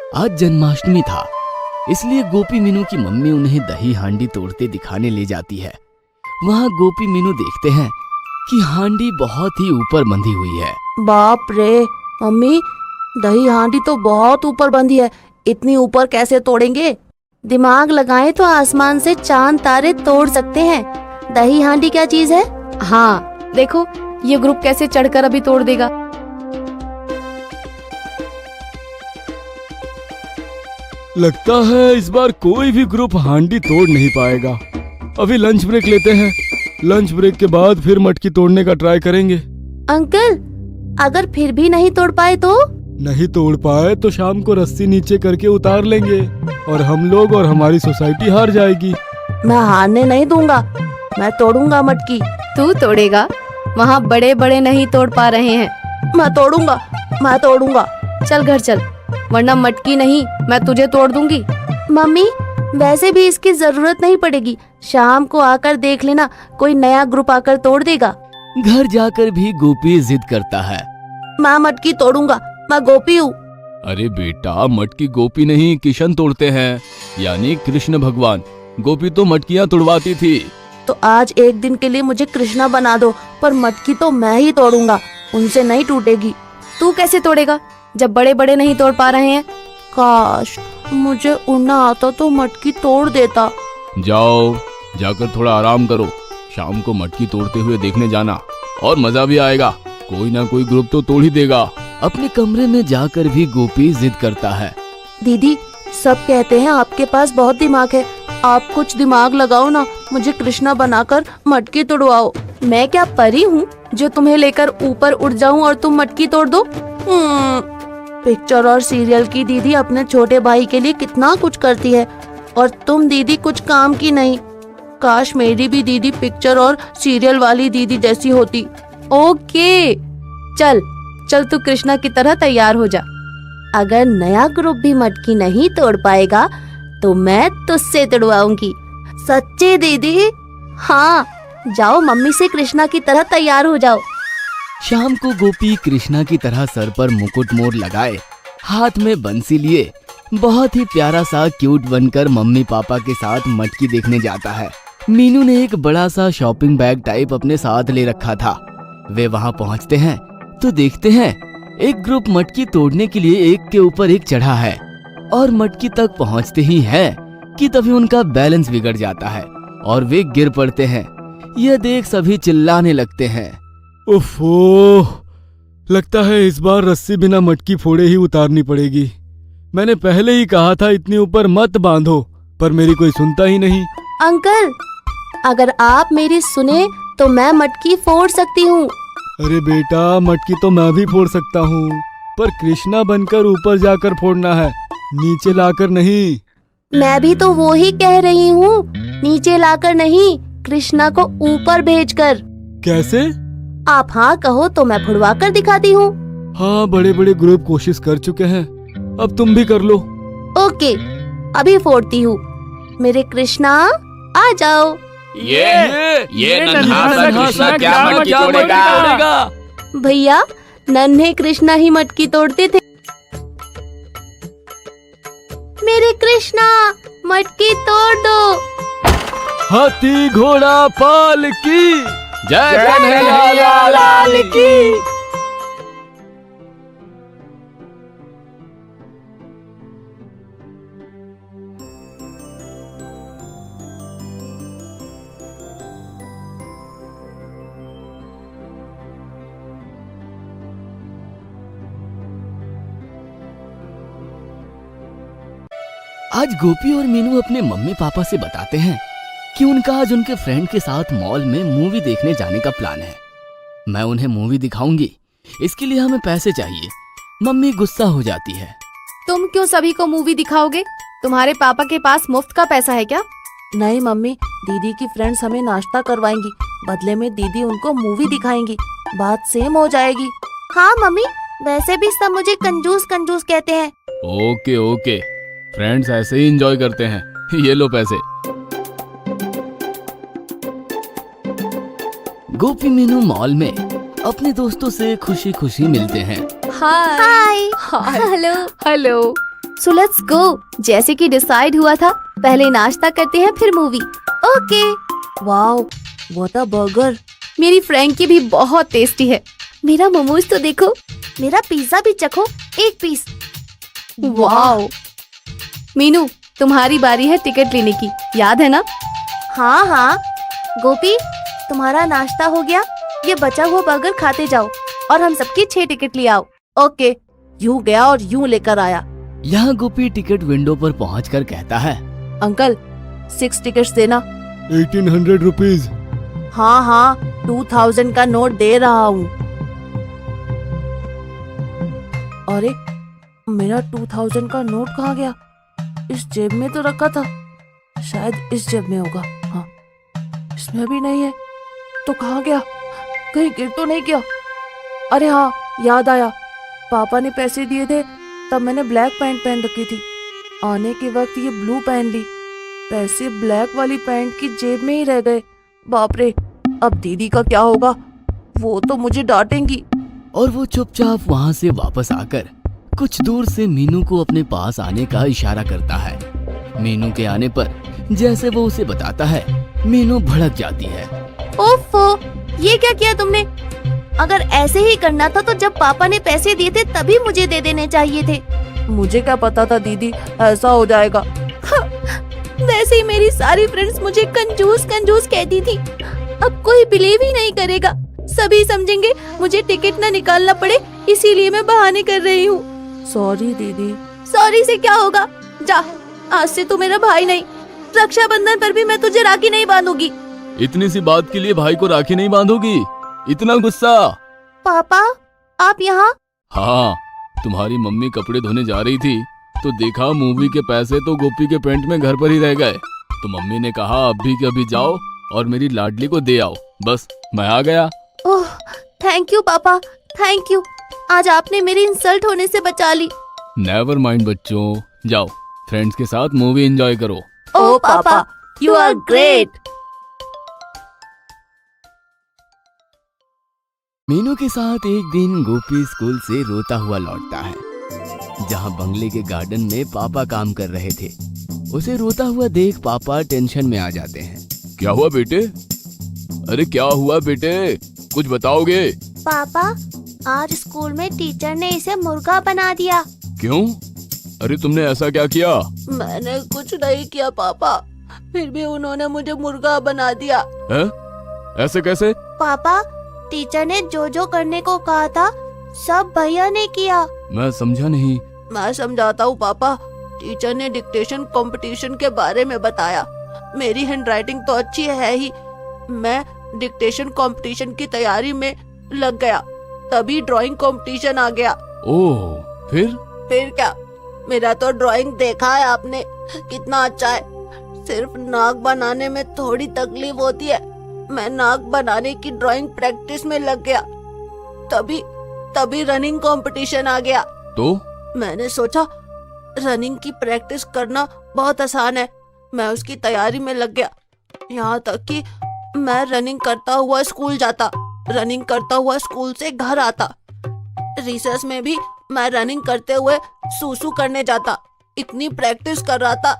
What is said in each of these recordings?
आज जन्माष्टमी था, इसलिए गोपी मीनू की मम्मी उन्हें दही हांडी तोड़ते दिखाने ले जाती है। वहाँ गोपी मीनू देखते हैं कि हांडी बहुत ही ऊपर बंधी हुई है। बाप रे मम्मी, दही हांडी तो बहुत ऊपर बंधी है, इतनी ऊपर कैसे तोड़ेंगे? दिमाग लगाएं तो आसमान से चांद तारे तोड़ सकते हैं। दही हांडी क्या चीज है? हाँ देखो, ये ग्रुप कैसे चढ़कर अभी तोड़ देगा। लगता है इस बार कोई भी ग्रुप हांडी तोड़ नहीं पाएगा। अभी लंच ब्रेक लेते हैं, लंच ब्रेक के बाद फिर मटकी तोड़ने का ट्राई करेंगे। अंकल, अगर फिर भी नहीं तोड़ पाए तो? नहीं तोड़ पाए तो शाम को रस्सी नीचे करके उतार लेंगे और हम लोग और हमारी सोसाइटी हार जाएगी। मैं हारने नहीं दूंगा, मैं तोड़ूंगा मटकी। तू तोड़ेगा? वहाँ बड़े बड़े नहीं तोड़ पा रहे हैं। मैं तोड़ूंगा, मैं तोड़ूंगा। चल घर चल, वरना मटकी नहीं मैं तुझे तोड़ दूंगी। मम्मी, वैसे भी इसकी जरूरत नहीं पड़ेगी, शाम को आकर देख लेना, कोई नया ग्रुप आकर तोड़ देगा। घर जाकर भी गोपी जिद करता है। मैं मटकी तोड़ूंगा, मैं गोपी हूँ। अरे बेटा, मटकी गोपी नहीं किशन तोड़ते हैं, यानी कृष्ण भगवान। गोपी तो मटकियाँ तोड़वाती थी। तो आज एक दिन के लिए मुझे कृष्णा बना दो, पर मटकी तो मैं ही तोड़ूंगा, उनसे नहीं टूटेगी। तू कैसे तोड़ेगा जब बड़े बड़े नहीं तोड़ पा रहे हैं? काश मुझे उड़ना आता तो मटकी तोड़ देता। जाओ, जाकर थोड़ा आराम करो, शाम को मटकी तोड़ते हुए देखने जाना और मजा भी आएगा। कोई ना कोई ग्रुप तो तोड़ ही देगा। अपने कमरे में जाकर भी गोपी जिद करता है। दीदी, सब कहते हैं आपके पास बहुत दिमाग है, आप कुछ दिमाग लगाओ ना, मुझे कृष्णा बनाकर मटकी तोड़वाओ। मैं क्या परी हूँ जो तुम्हें लेकर ऊपर उड़ जाऊं और तुम मटकी तोड़ दो? पिक्चर और सीरियल की दीदी अपने छोटे भाई के लिए कितना कुछ करती है, और तुम दीदी कुछ काम की नहीं। काश मेरी भी दीदी पिक्चर और सीरियल वाली दीदी जैसी होती। ओके, चल चल तू कृष्णा की तरह तैयार हो जा। अगर नया ग्रुप भी मटकी नहीं तोड़ पाएगा तो मैं तुझसे तोड़वाऊंगी। सच्ची दीदी? हाँ, जाओ मम्मी से कृष्णा की तरह तैयार हो जाओ। शाम को गोपी कृष्णा की तरह सर पर मुकुट मोर लगाए, हाथ में बंसी लिए, बहुत ही प्यारा सा क्यूट बनकर मम्मी पापा के साथ मटकी देखने जाता है। मीनू ने एक बड़ा सा शॉपिंग बैग टाइप अपने साथ ले रखा था। वे वहां पहुंचते हैं तो देखते हैं एक ग्रुप मटकी तोड़ने के लिए एक के ऊपर एक चढ़ा है, और मटकी तक पहुंचते ही है कि तभी उनका बैलेंस बिगड़ जाता है और वे गिर पड़ते हैं। यह देख सभी चिल्लाने लगते हैं। ओफो, लगता है इस बार रस्सी बिना मटकी फोड़े ही उतारनी पड़ेगी। मैंने पहले ही कहा था इतनी ऊपर मत बांधो, पर मेरी कोई सुनता ही नहीं। अंकल, अगर आप मेरी सुने तो मैं मटकी फोड़ सकती हूँ। अरे बेटा, मटकी तो मैं भी फोड़ सकता हूँ, पर कृष्णा बनकर ऊपर जाकर फोड़ना है, नीचे लाकर नहीं। मैं भी तो वो ही कह रही हूँ, नीचे लाकर नहीं, कृष्णा को ऊपर भेजकर। कैसे? आप हाँ कहो तो मैं फुड़वा कर दिखाती हूँ। हाँ, बड़े बड़े ग्रुप कोशिश कर चुके हैं, अब तुम भी कर लो। ओके, अभी फोड़ती हूँ। मेरे कृष्णा, आ जाओ। ये नन्हा सा कृष्णा क्या मटकी तोड़ेगा? भैया, नन्हे कृष्णा ही मटकी तोड़ते थे। मेरे कृष्णा, मटकी तोड़ दो। हाथी घोड़ा पालकी, जय कन्हैया लाल की। आज गोपी और मीनू अपने मम्मी पापा से बताते हैं कि उनका आज उनके फ्रेंड के साथ मॉल में मूवी देखने जाने का प्लान है। मैं उन्हें मूवी दिखाऊंगी, इसके लिए हमें पैसे चाहिए। मम्मी गुस्सा हो जाती है। तुम क्यों सभी को मूवी दिखाओगे? तुम्हारे पापा के पास मुफ्त का पैसा है क्या? नहीं मम्मी, दीदी की फ्रेंड्स हमें नाश्ता करवाएंगी, बदले में दीदी उनको मूवी दिखाएंगी, बात सेम हो जाएगी। हाँ मम्मी, वैसे भी सब मुझे कंजूस कंजूस कहते हैं। ओके ओके, फ्रेंड्स ऐसे ही एंजॉय करते हैं। ये लो पैसे। गोपी मीनू मॉल में अपने दोस्तों से खुशी खुशी मिलते हैं। Hi hi, hello. Hello. So let's go. जैसे कि डिसाइड हुआ था, पहले नाश्ता करते हैं फिर movie. Okay. Wow, what a burger. मेरी फ्रैंकी भी बहुत टेस्टी है। मेरा मोमोज तो देखो। मेरा पिज्जा भी चखो, एक पीस। वाओ। मीनू, तुम्हारी बारी है टिकट लेने की, याद है ना? हाँ हाँ। गोपी, तुम्हारा नाश्ता हो गया, ये बचा हुआ बर्गर खाते जाओ और हम सबकी 6 टिकट ले आओ। ओके। यूं गया और यूं लेकर आया। यहाँ गोपी टिकट विंडो पर पहुंचकर कहता है, अंकल 6 टिकट्स देना। 1800 रुपीज। हाँ हाँ, 2000 का नोट दे रहा हूँ। अरे, मेरा 2000 का नोट कहाँ गया? इस जेब में तो रखा था, शायद इस जेब में होगा। हाँ, इसमें भी नहीं है तो कहाँ गया? कहीं गिर तो नहीं गया? अरे हाँ, याद आया, पापा ने पैसे दिए थे तब मैंने ब्लैक पैंट पहन रखी थी। आने के वक्त ये ब्लू पहन ली। पैसे ब्लैक वाली पैंट की जेब में ही रह गए। बाप रे, अब दीदी का क्या होगा? वो तो मुझे डांटेंगी। और वो चुपचाप वहाँ से वापस आकर कुछ दूर से मीनू को अपने पास आने का इशारा करता है। मीनू के आने पर जैसे वो उसे बताता है, मीनू भड़क जाती है। ओफो, ये क्या किया तुमने? अगर ऐसे ही करना था तो जब पापा ने पैसे दिए थे तभी मुझे दे देने चाहिए थे। मुझे क्या पता था दीदी ऐसा हो जाएगा। वैसे ही मेरी सारी फ्रेंड्स मुझे कंजूस कंजूस कहती थी। अब कोई बिलीव ही नहीं करेगा। सभी समझेंगे मुझे टिकट ना निकालना पड़े, इसीलिए मैं बहाने कर रही हूँ। सॉरी दीदी। सॉरी से क्या होगा? जा, आज से तू मेरा भाई नहीं। रक्षाबंधन पर भी मैं तुझे राखी नहीं बांधूंगी। इतनी सी बात के लिए भाई को राखी नहीं बांधोगी? इतना गुस्सा? पापा, आप यहाँ? हाँ, तुम्हारी मम्मी कपड़े धोने जा रही थी तो देखा मूवी के पैसे तो गोपी के पेंट में घर पर ही रह गए। तो मम्मी ने कहा अभी के अभी जाओ और मेरी लाडली को दे आओ। बस मैं आ गया। ओह, थैंक यू पापा, थैंक यू। आज आपने मेरी इंसल्ट होने से बचा ली। नेवर माइंड बच्चों, जाओ फ्रेंड्स के साथ मूवी एंजॉय करो। ओह पापा, यू आर ग्रेट। मीनू के साथ एक दिन गोपी स्कूल से रोता हुआ लौटता है, जहाँ बंगले के गार्डन में पापा काम कर रहे थे। उसे रोता हुआ देख पापा टेंशन में आ जाते हैं। क्या हुआ बेटे? अरे क्या हुआ बेटे, कुछ बताओगे? पापा, आज स्कूल में टीचर ने इसे मुर्गा बना दिया। क्यों? अरे तुमने ऐसा क्या किया? मैंने कुछ नहीं किया पापा, फिर भी उन्होंने मुझे मुर्गा बना दिया। है? ऐसे कैसे? पापा, टीचर ने जो जो करने को कहा था सब भैया ने किया। मैं समझा नहीं। मैं समझाता हूँ पापा। टीचर ने डिक्टेशन कंपटीशन के बारे में बताया। मेरी हैंडराइटिंग तो अच्छी है ही, मैं डिक्टेशन कंपटीशन की तैयारी में लग गया, तभी ड्राइंग कंपटीशन आ गया। ओह, फिर क्या, मेरा तो ड्राइंग देखा है आपने, कितना अच्छा है। सिर्फ नाक बनाने में थोड़ी तकलीफ होती है। मैं नाक बनाने की ड्राइंग प्रैक्टिस में लग गया, तभी रनिंग कंपटीशन आ गया। तो मैंने सोचा रनिंग की प्रैक्टिस करना बहुत आसान है, मैं उसकी तैयारी में लग गया। यहाँ तक कि मैं रनिंग करता हुआ स्कूल जाता, रनिंग करता हुआ स्कूल से घर आता। रिसेस में भी मैं रनिंग करते हुए सूसू करने जाता। इतनी प्रैक्टिस कर रहा था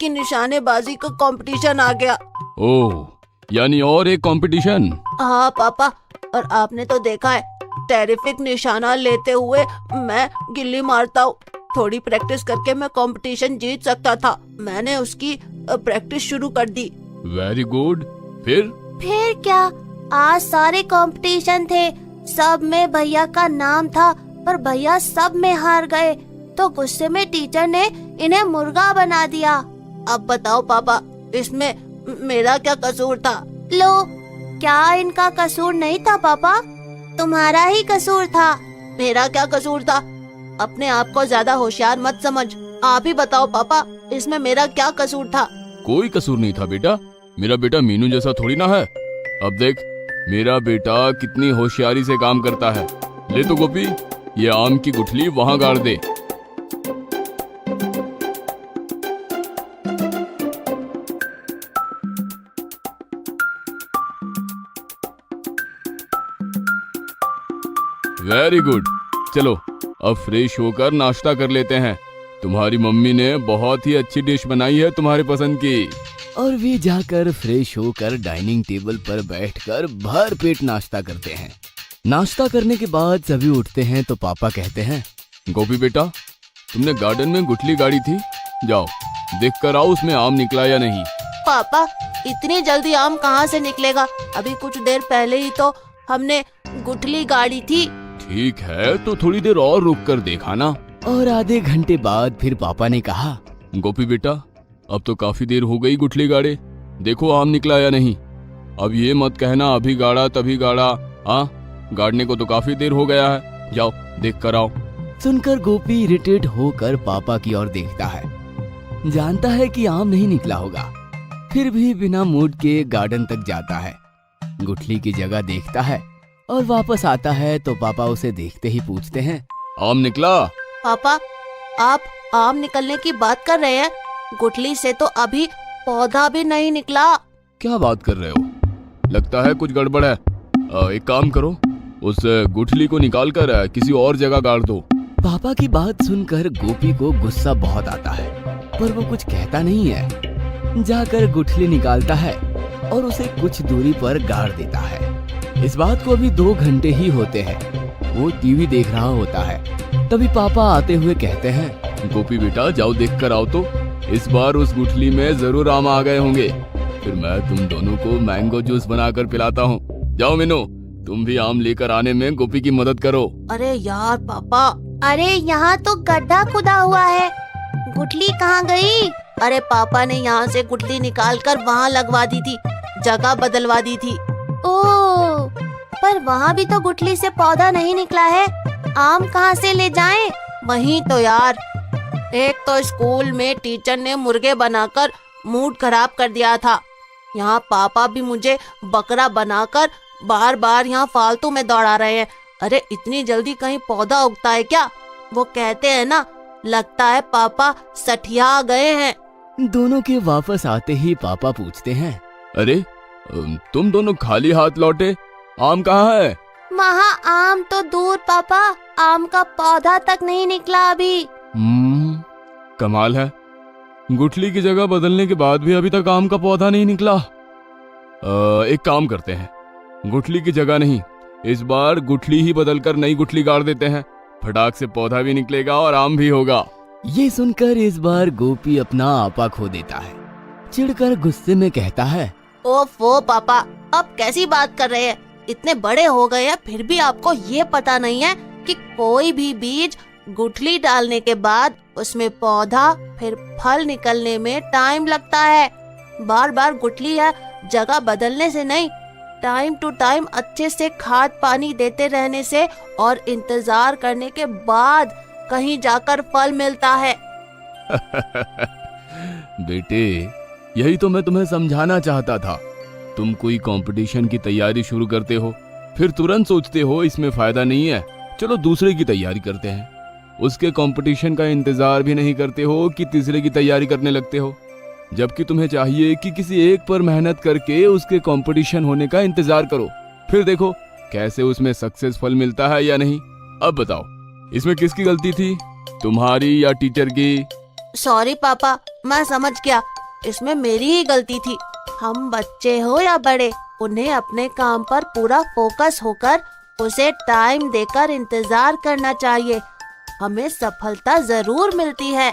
कि निशानेबाजी का कंपटीशन आ गया। ओह, यानी और एक कंपटीशन? हाँ पापा, और आपने तो देखा है, टेरिफिक निशाना लेते हुए मैं गिल्ली मारता हूँ। थोड़ी प्रैक्टिस करके मैं कंपटीशन जीत सकता था। मैंने उसकी प्रैक्टिस शुरू कर दी। Very good. फिर क्या, आज सारे कंपटीशन थे, सब में भैया का नाम था, पर भैया सब में हार गए। तो गुस्से में टीचर ने इन्हें मुर्गा बना दिया। अब बताओ पापा, इसमें मेरा क्या कसूर था? लो, क्या इनका कसूर नहीं था पापा? तुम्हारा ही कसूर था। मेरा क्या कसूर था? अपने आप को ज्यादा होशियार मत समझ। आप ही बताओ पापा, इसमें मेरा क्या कसूर था? कोई कसूर नहीं था बेटा। मेरा बेटा मीनू जैसा थोड़ी ना है। अब देख, मेरा बेटा कितनी होशियारी से काम करता है। ले तो गोपी, ये आम की गुठली वहाँ गाड़ दे। Very good. चलो अब फ्रेश होकर नाश्ता कर लेते हैं, तुम्हारी मम्मी ने बहुत ही अच्छी डिश बनाई है तुम्हारे पसंद की। और वे जाकर फ्रेश होकर डाइनिंग टेबल पर बैठकर भर पेट नाश्ता करते हैं। नाश्ता करने के बाद सभी उठते हैं तो पापा कहते हैं, गोपी बेटा, तुमने गार्डन में गुठली गाड़ी थी, जाओ देख कर आओ उसमें आम निकला या नहीं। पापा, इतनी जल्दी आम कहाँ से निकलेगा? अभी कुछ देर पहले ही तो हमने गुठली गाड़ी थी। ठीक है, तो थोड़ी देर और रुक कर देखा ना। और आधे घंटे बाद फिर पापा ने कहा, गोपी बेटा, अब तो काफी देर हो गई गुठली गाड़े, देखो आम निकला या नहीं। अब ये मत कहना अभी गाड़ा तभी गाड़ा, हाँ गाड़ने को तो काफी देर हो गया है, जाओ देख कर आओ। सुनकर गोपी इरिटेट होकर पापा की ओर देखता है। जानता है कि आम नहीं निकला होगा, फिर भी बिना मूड के गार्डन तक जाता है। गुठली की जगह देखता है और वापस आता है तो पापा उसे देखते ही पूछते हैं, आम निकला? पापा, आप आम निकलने की बात कर रहे हैं? गुठली से तो अभी पौधा भी नहीं निकला। क्या बात कर रहे हो? लगता है कुछ गड़बड़ है। एक काम करो, उस गुठली को निकाल कर किसी और जगह गाड़ दो। पापा की बात सुनकर गोपी को गुस्सा बहुत आता है, पर वो कुछ कहता नहीं है। जाकर गुठली निकालता है और उसे कुछ दूरी पर गाड़ देता है। इस बात को अभी 2 घंटे ही होते हैं। वो टीवी देख रहा होता है। तभी पापा आते हुए कहते हैं, गोपी बेटा, जाओ देख कर आओ तो, इस बार उस गुठली में जरूर आम आ गए होंगे। फिर मैं तुम दोनों को मैंगो जूस बनाकर पिलाता हूँ। जाओ मीनू, तुम भी आम लेकर आने में गोपी की मदद करो। अरे यार पापा, अरे यहाँ तो गड्ढा खुदा हुआ है, गुठली कहाँ गई? अरे पापा ने यहाँ से गुठली निकाल कर वहाँ लगवा दी थी, जगह बदलवा दी थी। ओह, पर वहाँ भी तो गुठली से पौधा नहीं निकला है, आम कहाँ से ले जाएं? वही तो यार, एक तो स्कूल में टीचर ने मुर्गे बनाकर मूड खराब कर दिया था। यहाँ पापा भी मुझे बकरा बनाकर बार बार यहाँ फालतू में दौड़ा रहे हैं। अरे इतनी जल्दी कहीं पौधा उगता है क्या? वो कहते हैं ना, लगता है पापा सठिया गए हैं। दोनों के वापस आते ही पापा पूछते हैं, अरे तुम दोनों खाली हाथ लौटे, आम कहाँ है? वहाँ आम तो दूर पापा, आम का पौधा तक नहीं निकला अभी। कमाल है, गुठली की जगह बदलने के बाद भी अभी तक आम का पौधा नहीं निकला। एक काम करते हैं, गुठली की जगह नहीं, इस बार गुठली ही बदलकर नई गुठली गाड़ देते हैं। फटाक से पौधा भी निकलेगा और आम भी होगा। ये सुनकर इस बार गोपी अपना आपा खो देता है। चिढ़कर गुस्से में कहता है, ओफो पापा, अब कैसी बात कर रहे हैं? इतने बड़े हो गए हैं फिर भी आपको ये पता नहीं है कि कोई भी बीज गुठली डालने के बाद उसमें पौधा फिर फल निकलने में टाइम लगता है। बार बार गुठली या जगह बदलने से नहीं, टाइम टू टाइम अच्छे से खाद पानी देते रहने से और इंतजार करने के बाद कहीं जाकर फल मिलता है। बेटे, यही तो मैं तुम्हें समझाना चाहता था। तुम कोई कंपटीशन की तैयारी शुरू करते हो, फिर तुरंत सोचते हो इसमें फायदा नहीं है, चलो दूसरे की तैयारी करते हैं। उसके कंपटीशन का इंतजार भी नहीं करते हो कि तीसरे की तैयारी करने लगते हो, जबकि तुम्हें चाहिए कि किसी एक पर मेहनत करके उसके कंपटीशन होने का इंतजार करो, फिर देखो कैसे उसमें सक्सेसफुल मिलता है या नहीं। अब बताओ, इसमें किसकी गलती थी, तुम्हारी या टीचर की? सॉरी पापा, मैं समझ गया, इसमें मेरी ही गलती थी। हम बच्चे हो या बड़े, उन्हें अपने काम पर पूरा फोकस होकर उसे टाइम देकर इंतजार करना चाहिए। हमें सफलता जरूर मिलती है।